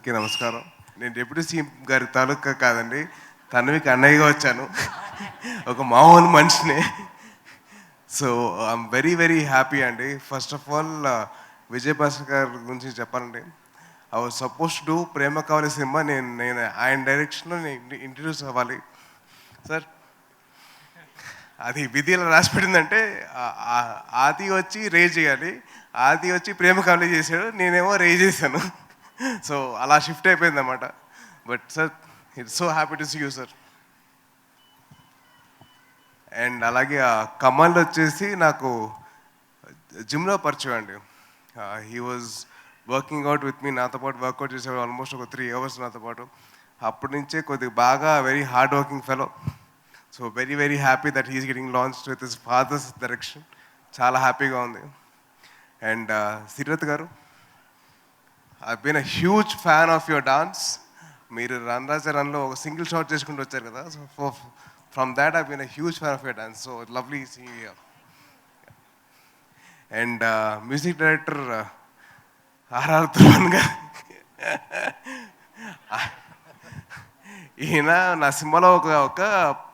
అందరికీ నమస్కారం. నేను డిప్యూటీ సీఎం గారి తాలూకా కాదండి, తన్వికి అన్నయ్యగా వచ్చాను. ఒక మామూలు మనిషిని. సో ఐఎమ్ వెరీ వెరీ హ్యాపీ అండి. First of all Vijay Bhaskar గారి గురించి చెప్పాలండి. I was suppose to do Prema Kavali సినిమా. నేను ఆయన డైరెక్షన్లో నేను ఇంట్రడ్యూస్ అవ్వాలి సార్. అది విధిలో రాసి పెట్టిందంటే ఆది వచ్చి రేజ్ చేయాలి, ఆది వచ్చి ప్రేమ కావాలి చేశాడు, నేనేమో రేజ్ చేశాను. సో అలా షిఫ్ట్ అయిపోయింది అన్నమాట. But sir it's so happy to see you sir. And అలాగే కమల్ వచ్చేసి నాకు జిమ్లో పరిచయం అండి. He was working out with me, నాతో పాటు వర్కౌట్ చేసేవాడు ఆల్మోస్ట్ ఒక 3 hours నాతో పాటు. అప్పటి నుంచే కొద్దిగా బాగా very hard working fellow. So very very happy that he's getting launched with his father's direction. చాలా హ్యాపీగా ఉంది. And Seerat garu, I been a huge fan of your dance. మీరు రన్ రాజా రన్లో ఒక సింగిల్ షాట్ చేసుకుంటూ వచ్చారు కదా. So from that I been a huge fan of your dance. So lovely seeing you. And music director RR Dhruvan garu, ఈయన నా సినిమాలో ఒక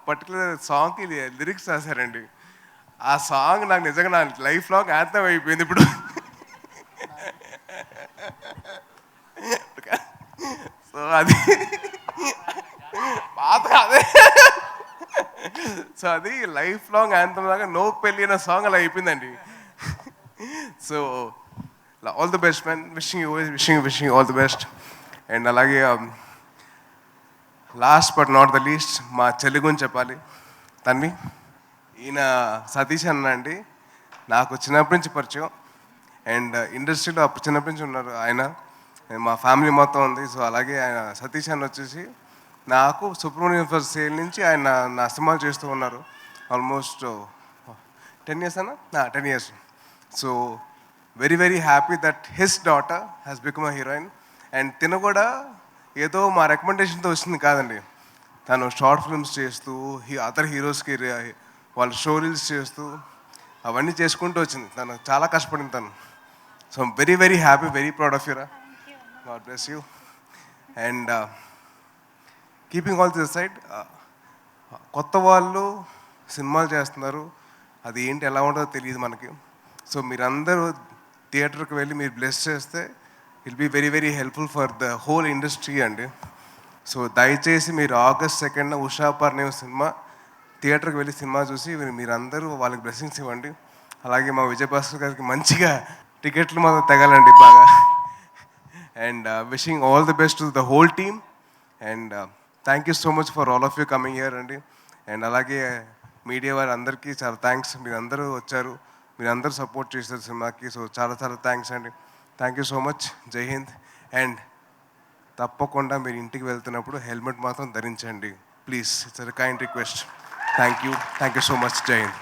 పర్టికులర్ సాంగ్కి లిరిక్స్ రాశారండి. ఆ సాంగ్ నాకు నిజంగా నా లైఫ్ లాంగ్ యాంథమ్ అయిపోయింది ఇప్పుడు. సో అది పాత అదే. సో అది లైఫ్ లాంగ్ యాంథమ్ లాగా నో పెళ్ళి అనే సాంగ్ అలా అయిపోయిందండి. So all the best man, wishing all the best. And అలాగే last but not the least మా చెల్లి గురించి చెప్పాలి. తన్వి, ఈయన సతీష్ అన్న అండి, నాకు చిన్నప్పటి నుంచి పరిచయం. అండ్ ఇండస్ట్రీలో అప్పుడు చిన్నప్పటి నుంచి ఉన్నారు ఆయన, మా ఫ్యామిలీ మొత్తం ఉంది. సో అలాగే ఆయన సతీష్ అన్న వచ్చేసి నాకు సుబ్రహ్మణ్యం ఫర్ సేల్ నుంచి ఆయన నా సినిమాలు చేస్తూ ఉన్నారు ఆల్మోస్ట్ 10 years అన్న, 10 years. So very very happy that his daughter has become a heroine. And తిన కూడా ఏదో మా రికమెండేషన్తో వచ్చింది కాదండి. తను షార్ట్ ఫిల్మ్స్ చేస్తూ అదర్ హీరోస్కి వాళ్ళ షో రీల్స్ చేస్తూ అవన్నీ చేసుకుంటూ వచ్చింది. తను చాలా కష్టపడింది తను. So very very happy, very proud of యూరా. God bless you. And keeping all this side, కొత్త వాళ్ళు సినిమాలు చేస్తున్నారు, అది ఏంటి ఎలా ఉంటుందో తెలియదు మనకి. సో మీరందరూ థియేటర్కి వెళ్ళి మీరు బ్లెస్ చేస్తే will be very very helpful for the whole industry అండి. సో దయచేసి మీరు August 2nd Usha Parinayam cinema థియేటర్కి వెళ్ళి సినిమా చూసి మీరందరూ వాళ్ళకి బ్లెస్సింగ్స్ ఇవ్వండి. అలాగే మా విజయ్ భాస్కర్ గారికి మంచిగా టికెట్లు మాత్రం తెగాలండి బాగా. And wishing all the best to the whole team. And thank you so much for all of you coming here అండి. అండ్ అలాగే మీడియా వారి అందరికీ చాలా థ్యాంక్స్. మీరందరూ వచ్చారు, మీరందరూ సపోర్ట్ చేశారు సినిమాకి. సో చాలా చాలా థ్యాంక్స్ అండి. Thank you so much. జై హింద్. అండ్ తప్పకుండా మీరు ఇంటికి వెళ్తున్నప్పుడు హెల్మెట్ మాత్రం ధరించండి please. It's a kind request. Thank you so much. జై హింద్.